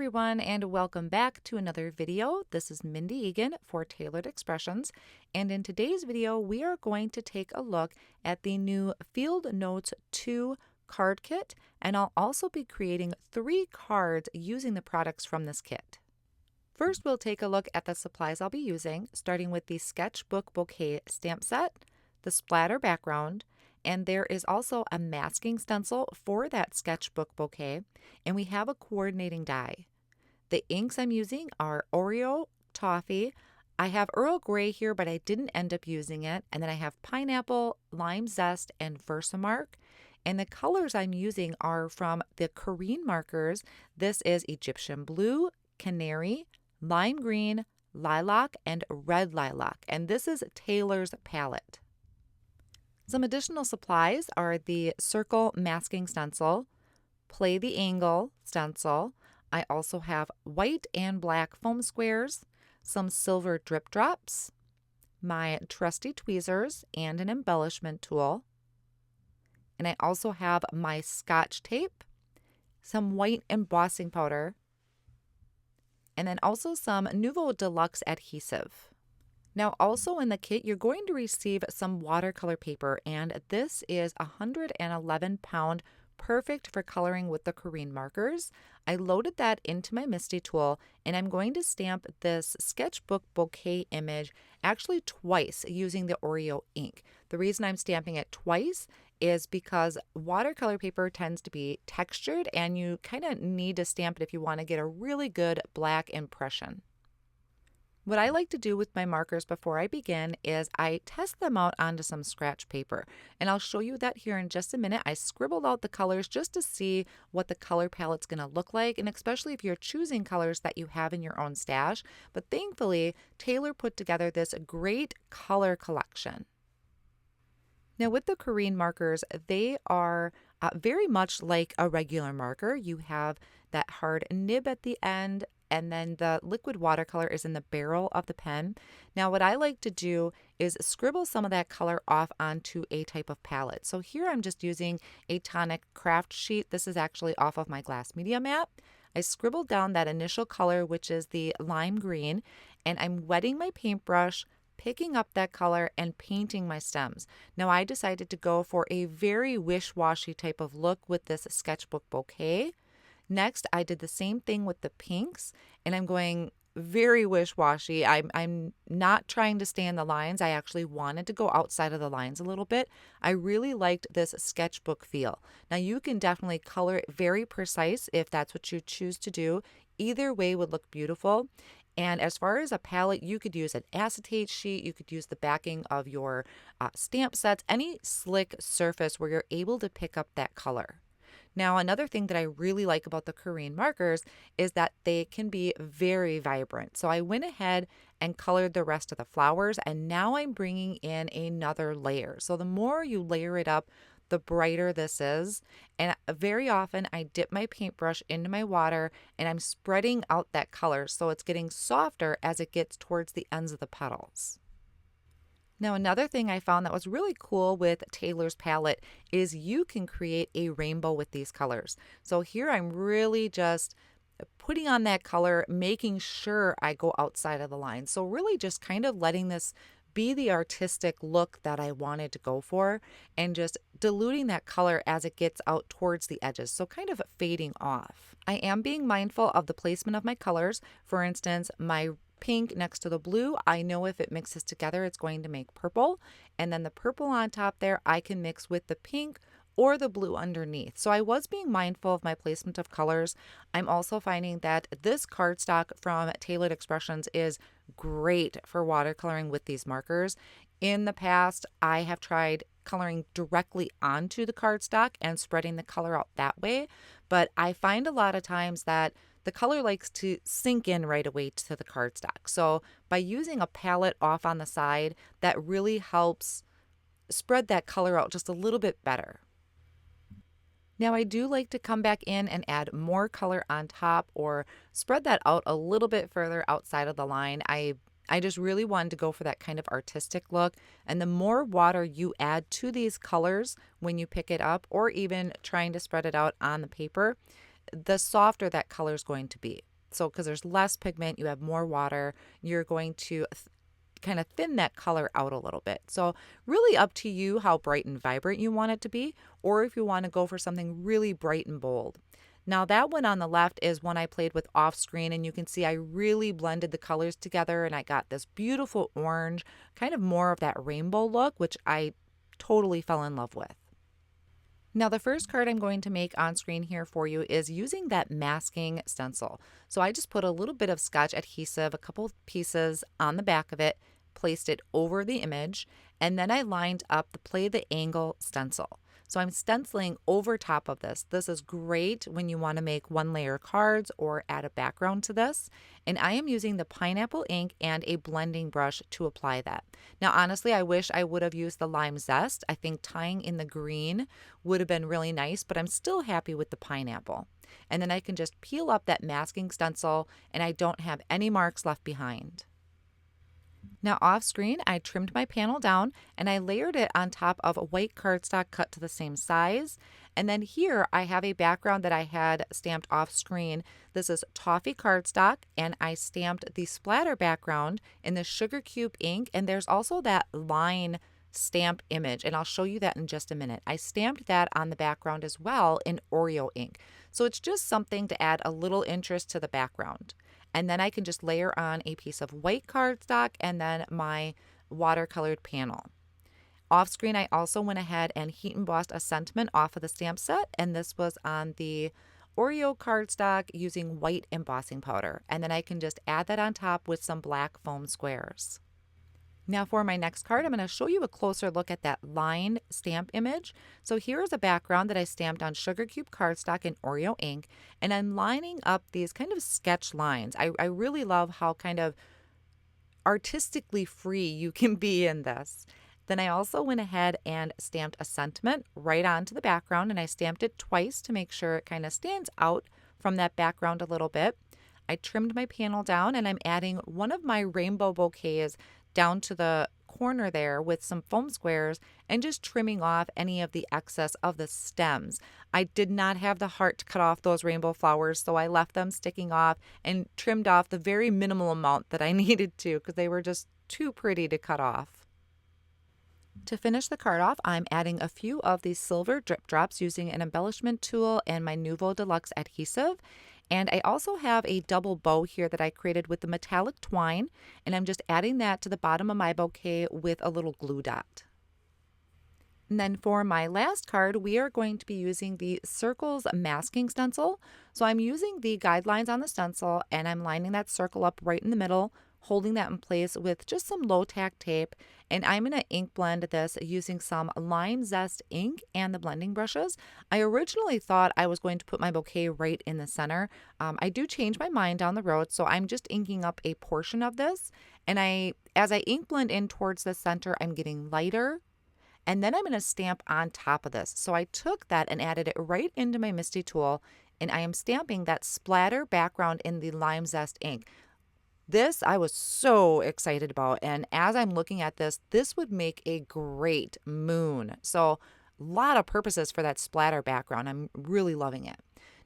everyone, and welcome back to another video. This is Mindy Eggen for Tailored Expressions, and in today's video we are going to take a look at the new Field Notes 2 card kit, and I'll also be creating 3 cards using the products from this kit. First, we'll take a look at the supplies I'll be using, starting with the Sketchbook Bouquet stamp set, the splatter background, and there is also a masking stencil for that sketchbook bouquet, and we have a coordinating die. The inks I'm using are Oreo, Toffee. I have Earl Grey here, but I didn't end up using it. And then I have Pineapple, Lime Zest, and VersaMark. And the colors I'm using are from the Karin Markers. This is Egyptian Blue, Canary, Lime Green, Lilac, and Red Lilac. And this is Taylor's palette. Some additional supplies are the Circle Masking Stencil, Play the Angle Stencil. I also have white and black foam squares, some silver drip drops, my trusty tweezers, and an embellishment tool. And I also have my Scotch tape, some white embossing powder, and then also some Nuvo Deluxe adhesive. Now, also in the kit, you're going to receive some watercolor paper, and this is 111 pound, perfect for coloring with the Karin markers. I loaded that into my MISTI tool, and I'm going to stamp this sketchbook bouquet image actually twice using the Oreo ink. The reason I'm stamping it twice is because watercolor paper tends to be textured, and you kind of need to stamp it if you want to get a really good black impression. What I like to do with my markers before I begin is I test them out onto some scratch paper, and I'll show you that here in just a minute. I scribbled out the colors just to see what the color palette's going to look like, and especially if you're choosing colors that you have in your own stash. But thankfully, Taylor put together this great color collection. Now with the Karin markers, they are very much like a regular marker. You have that hard nib at the end, and then the liquid watercolor is in the barrel of the pen. Now what I like to do is scribble some of that color off onto a type of palette. So here I'm just using a Tonic craft sheet. This is actually off of my glass media mat. I scribbled down that initial color, which is the lime green, and I'm wetting my paintbrush, picking up that color and painting my stems. Now I decided to go for a very wish-washy type of look with this sketchbook bouquet. Next, I did the same thing with the pinks, and I'm going very wish-washy. I'm not trying to stay in the lines. I actually wanted to go outside of the lines a little bit. I really liked this sketchbook feel. Now, you can definitely color it very precise if that's what you choose to do. Either way would look beautiful. And as far as a palette, you could use an acetate sheet, you could use the backing of your stamp sets, any slick surface where you're able to pick up that color. Now, another thing that I really like about the Karin markers is that they can be very vibrant. So I went ahead and colored the rest of the flowers, and now I'm bringing in another layer. So the more you layer it up, the brighter this is. And very often I dip my paintbrush into my water and I'm spreading out that color so it's getting softer as it gets towards the ends of the petals. Now, another thing I found that was really cool with Taylor's palette is you can create a rainbow with these colors. So here I'm really just putting on that color, making sure I go outside of the line. So really just kind of letting this be the artistic look that I wanted to go for, and just diluting that color as it gets out towards the edges, so kind of fading off. I am being mindful of the placement of my colors. For instance, my pink next to the blue, I know if it mixes together it's going to make purple, and then the purple on top there I can mix with the pink or the blue underneath. So I was being mindful of my placement of colors. I'm also finding that this cardstock from Tailored Expressions is great for watercoloring with these markers. In the past, I have tried coloring directly onto the cardstock and spreading the color out that way, but I find a lot of times that the color likes to sink in right away to the cardstock. So by using a palette off on the side, that really helps spread that color out just a little bit better. Now I do like to come back in and add more color on top or spread that out a little bit further outside of the line. I just really wanted to go for that kind of artistic look, and the more water you add to these colors when you pick it up or even trying to spread it out on the paper, the softer that color is going to be. So because there's less pigment, you have more water, you're going to kind of thin that color out a little bit. So really up to you how bright and vibrant you want it to be, or if you want to go for something really bright and bold. Now that one on the left is one I played with off screen, and you can see I really blended the colors together and I got this beautiful orange, kind of more of that rainbow look, which I totally fell in love with. Now the first card I'm going to make on screen here for you is using that masking stencil. So I just put a little bit of Scotch adhesive, a couple pieces on the back of it, placed it over the image, and then I lined up the Play the Angle stencil. So I'm stenciling over top of this. This is great when you want to make one layer cards or add a background to this. And I am using the pineapple ink and a blending brush to apply that. Now, honestly, I wish I would have used the lime zest. I think tying in the green would have been really nice, but I'm still happy with the pineapple. And then I can just peel up that masking stencil and I don't have any marks left behind. Now off screen, I trimmed my panel down and I layered it on top of a white cardstock cut to the same size. And then here I have a background that I had stamped off screen. This is toffee cardstock, and I stamped the splatter background in the sugar cube ink. And there's also that line stamp image, and I'll show you that in just a minute. I stamped that on the background as well in Oreo ink. So it's just something to add a little interest to the background. And then I can just layer on a piece of white cardstock and then my watercolored panel. Off screen, I also went ahead and heat embossed a sentiment off of the stamp set, and this was on the Oreo cardstock using white embossing powder. And then I can just add that on top with some black foam squares. Now for my next card, I'm going to show you a closer look at that line stamp image. So here's a background that I stamped on sugar cube cardstock in Oreo ink, and I'm lining up these kind of sketch lines. I really love how kind of artistically free you can be in this. Then I also went ahead and stamped a sentiment right onto the background, and I stamped it twice to make sure it kind of stands out from that background a little bit. I trimmed my panel down, and I'm adding one of my rainbow bouquets down to the corner there with some foam squares and just trimming off any of the excess of the stems. I did not have the heart to cut off those rainbow flowers, so I left them sticking off and trimmed off the very minimal amount that I needed to because they were just too pretty to cut off. To finish the card off, I'm adding a few of these silver drip drops using an embellishment tool and my Nuvo Deluxe adhesive. And I also have a double bow here that I created with the metallic twine, and I'm just adding that to the bottom of my bouquet with a little glue dot. And then for my last card, we are going to be using the Circles masking stencil. So I'm using the guidelines on the stencil and I'm lining that circle up right in the middle, holding that in place with just some low tack tape. And I'm going to ink blend this using some lime zest ink and the blending brushes. I originally thought I was going to put my bouquet right in the center. I do change my mind down the road, so I'm just inking up a portion of this. And as I ink blend in towards the center, I'm getting lighter. And then I'm going to stamp on top of this. So I took that and added it right into my MISTI tool, and I am stamping that splatter background in the lime zest ink. This I was so excited about, and as I'm looking at this, this would make a great moon. So a lot of purposes for that splatter background. I'm really loving it.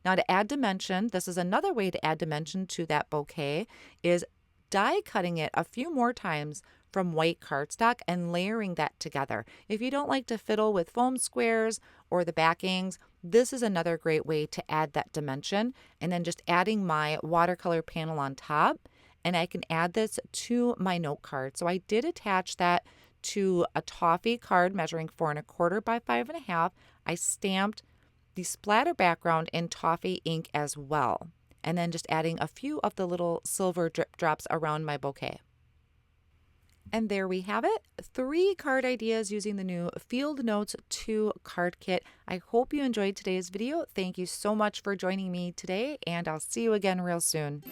Now to add dimension, this is another way to add dimension to that bouquet, is die cutting it a few more times from white cardstock and layering that together. If you don't like to fiddle with foam squares or the backings, this is another great way to add that dimension. And then just adding my watercolor panel on top. And I can add this to my note card. So I did attach that to a toffee card measuring 4 1/4 by 5 1/2. I stamped the splatter background in toffee ink as well. And then just adding a few of the little silver drip drops around my bouquet. And there we have it, 3 card ideas using the new Field Notes 2 card kit. I hope you enjoyed today's video. Thank you so much for joining me today, and I'll see you again real soon.